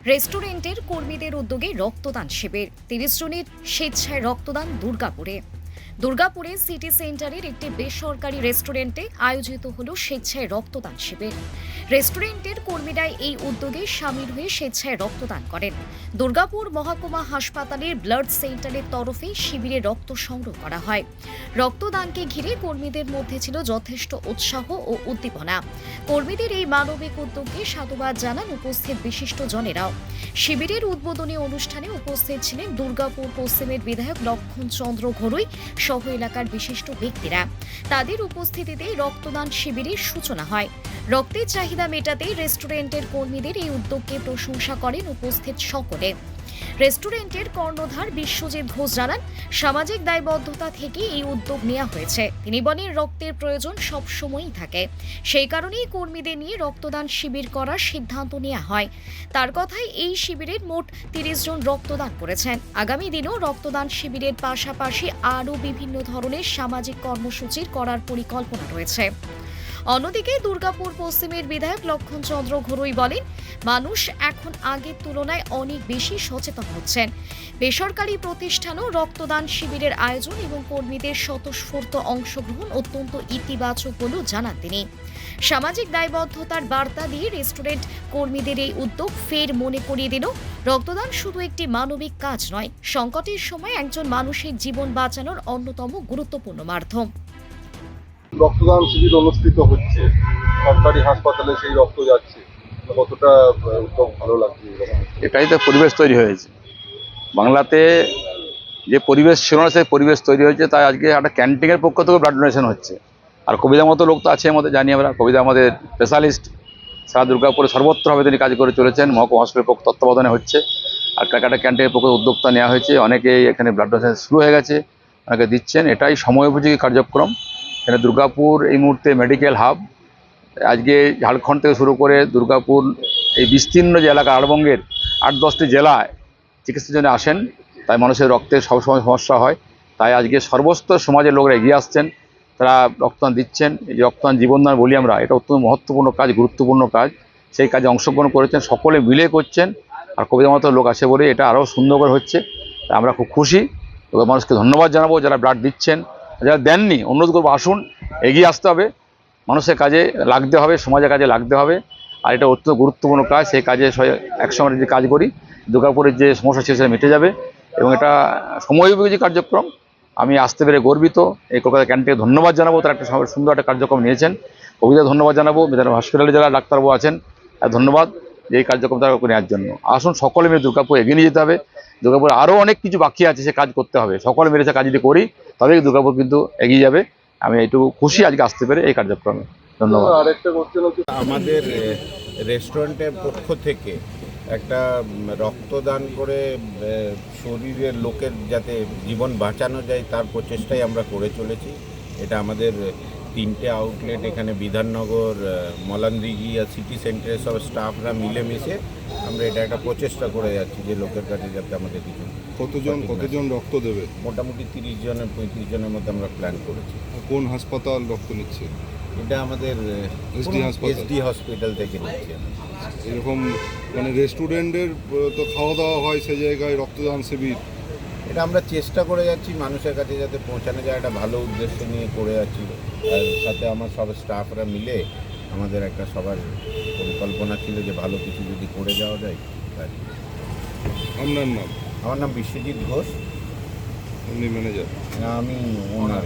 রেস্টুরেন্টের কর্মীদের উদ্যোগে রক্তদান শিবির ৩০ জনের স্বেচ্ছায় রক্তদান দুর্গাপুরে সিটি সেন্টারের একটি বেসরকারি রেস্টুরেন্টে আয়োজিত হলো স্বেচ্ছায় রক্তদান শিবির। রেস্টুরেন্টের কর্মীরা এই উদ্যোগে সামিল হয়ে স্বেচ্ছায় রক্তদান করেন। দুর্গাপুর মহকুমা হাসপাতালের ব্লাড সেন্টারের তরফে শিবিরে রক্ত সংগ্রহ করা হয়। রক্তদানকে ঘিরে কর্মীদের মধ্যে ছিল যথেষ্ট উৎসাহ ও উদ্দীপনা। কর্মীদের এই মানবিক উদ্যোগকে সাধুবাদ জানান উপস্থিত বিশিষ্টজনেরাও। শিবিরের উদ্বোধনী অনুষ্ঠানে উপস্থিত ছিলেন দুর্গাপুর পশ্চিমের বিধায়ক লক্ষণ চন্দ্র ঘরুই সহ এলাকার বিশিষ্ট ব্যক্তিরা। তাদের উপস্থিতিতে রক্তদান শিবিরের সূচনা হয়। রক্তের চাহিদা মেটাতে রেস্টুরেন্টের কর্মীদের এই উদ্যোগকে প্রশংসা করেন উপস্থিত সকলে। রেস্টুরেন্টের কর্ণধার বিশ্বজিৎ ঘোষ জানান, সামাজিক দায়বদ্ধতা থেকে এই উদ্যোগ নেওয়া হয়েছে। তিনি বলেন, রক্তের প্রয়োজন সবসময়ই থাকে, সেই কারণেই কর্মীদের নিয়ে রক্তদান শিবির করার সিদ্ধান্ত নেওয়া হয়। তার কথায় এই শিবিরের মোট ৩০ জন রক্তদান করেছেন। আগামী দিনেও রক্তদান শিবিরের পাশাপাশি আরও বিভিন্ন ধরনের সামাজিক কর্মসূচির করার পরিকল্পনা রয়েছে। অন্যদিকে দুর্গাপুর পশ্চিমের বিধায়ক লক্ষণ চন্দ্র ঘরুই বলেন, মানুষ এখন আগের তুলনায় অনেক বেশি সচেতন হচ্ছেন। বেসরকারি প্রতিষ্ঠানও রক্তদান শিবিরের আয়োজন এবং কর্মীদের স্বতঃস্ফূর্ত অংশগ্রহণ অত্যন্ত ইতিবাচক বলেও জানান তিনি। সামাজিক দায়বদ্ধতার বার্তা দিয়ে রেস্টুরেন্ট কর্মীদের এই উদ্যোগ ফের মনে করিয়ে দিল, রক্তদান শুধু একটি মানবিক কাজ নয়, সংকটের সময় একজন মানুষের জীবন বাঁচানোর অন্যতম গুরুত্বপূর্ণ মাধ্যম। রক্তদান শিবির অনুষ্ঠিত হচ্ছে সরকারি হাসপাতালে, সেই রক্ত যাচ্ছে, কতটা উদ্যোগ ভালো লাগছে? এটাই তো পরিবেশ তৈরি হয়েছে বাংলাতে, যে পরিবেশ ছিল না সেই পরিবেশ তৈরি হয়েছে। তাই আজকে একটা ক্যান্টিনের পক্ষ থেকে ব্লাড ডোনেশন হচ্ছে। আর কবিতার মতো লোক তো আছে আমাদের, জানি আমরা, কবিতা আমাদের স্পেশালিস্ট, সারা দুর্গাপুরে সর্বত্রভাবে তিনি কাজ করে চলেছেন। মহকুমা হসপিটালের পক্ষ তত্ত্বাবধানে হচ্ছে। আর ক্যালকাটা ক্যান্টিনের পক্ষে উদ্যোক্তা নেওয়া হয়েছে। অনেকেই এখানে ব্লাড ডোনেশন শুরু হয়ে গেছে, অনেকে দিচ্ছেন। এটাই সময়োপযোগী কার্যক্রম। এখানে দুর্গাপুর এই মুহূর্তে মেডিকেল হাব। আজকে ঝাড়খণ্ড থেকে শুরু করে দুর্গাপুর এই বিস্তীর্ণ যে এলাকা আড়বঙ্গের 8-10টি জেলায় চিকিৎসার জন্য আসেন। তাই মানুষের রক্তের সবসময় সমস্যা হয়। তাই আজকে সর্বস্তর সমাজের লোকরা এগিয়ে আসছেন, তারা রক্তদান দিচ্ছেন। এই যে রক্তদান জীবনদান বলি আমরা, এটা অত্যন্ত মহত্বপূর্ণ কাজ, গুরুত্বপূর্ণ কাজ। সেই কাজে অংশগ্রহণ করেছেন, সকলে মিলে করছেন। আর কবিতার মতো লোক আছে বলে এটা আরও সুন্দর করে হচ্ছে। তাই আমরা খুব খুশি। তবে মানুষকে ধন্যবাদ জানাবো যারা ব্লাড দিচ্ছেন। যারা দেননি, অনুরোধ করবো, আসুন, এগিয়ে আসতে হবে, মানুষের কাজে লাগতে হবে, সমাজের কাজে লাগতে হবে। আর এটা অত্যন্ত গুরুত্বপূর্ণ কাজ। সেই কাজে একসঙ্গে যদি কাজ করি, দুর্গাপুরের যে সমস্যা ছিল সেটা মিটে যাবে। এবং এটা সময়োপযোগী কার্যক্রম। আমি আসতে পেরে গর্বিত। এই কলকাতা ক্যান্টিনকে ধন্যবাদ জানাবো, তারা একটা সুন্দর একটা কার্যক্রম নিয়েছেন। কবিতা ধন্যবাদ জানাবো, মেদিনীপুর হসপিটালে যারা ডাক্তারবাবু আছেন ধন্যবাদ যে এই কার্যক্রম তারা নেওয়ার জন্য। আসুন, সকলে মিলে দুর্গাপুর এগিয়ে নিয়ে যেতে হবে। দুর্গাপুরে আরও অনেক কিছু বাকি আছে, সে কাজ করতে হবে। সকলে মিলে সে কাজ যদি করি, তবেই দুর্গাপুর কিন্তু এগিয়ে যাবে। আমি এইটুকু খুশি আজকে আসতে পেরে এই কার্যক্রমে। ধন্যবাদ। আরেকটা কোশ্চেন হচ্ছে, আমাদের রেস্টুরেন্টের পক্ষ থেকে একটা রক্তদান করে শরীরের লোকের যাতে জীবন বাঁচানো যায় তার প্রচেষ্টাই আমরা করে চলেছি। এটা আমাদের 3টে আউটলেট, এখানে বিধাননগর, মলানদিঘি আর সিটি সেন্টারের সব স্টাফরা মিলেমিশে আমরা এটা একটা প্রচেষ্টা করে যাচ্ছি যে লোকের কাছে যাতে আমাদের কিছু। কতজন রক্ত দেবে? মোটামুটি 30 জনের 35 জনের মধ্যে আমরা প্ল্যান করেছি। কোন হাসপাতাল রক্ত নিচ্ছে? এটা আমাদের এসডি হসপিটাল থেকে নিচ্ছি। এরকম মানে রেস্টুরেন্টের তো খাওয়া দাওয়া হয়, সেই জায়গায় রক্তদান শিবির, এটা আমরা চেষ্টা করে যাচ্ছি মানুষের কাছে যাতে পৌঁছানো যায়, একটা ভালো উদ্দেশ্য নিয়ে করে যাচ্ছি। আর সাথে আমার সব স্টাফরা মিলে আমাদের একটা সবার পরিকল্পনা ছিল যে ভালো কিছু যদি করে যাওয়া যায়। তাই। আপনার নাম? আমার নাম বিশ্বজিৎ ঘোষ, উনি ম্যানেজার? আমি ওনার।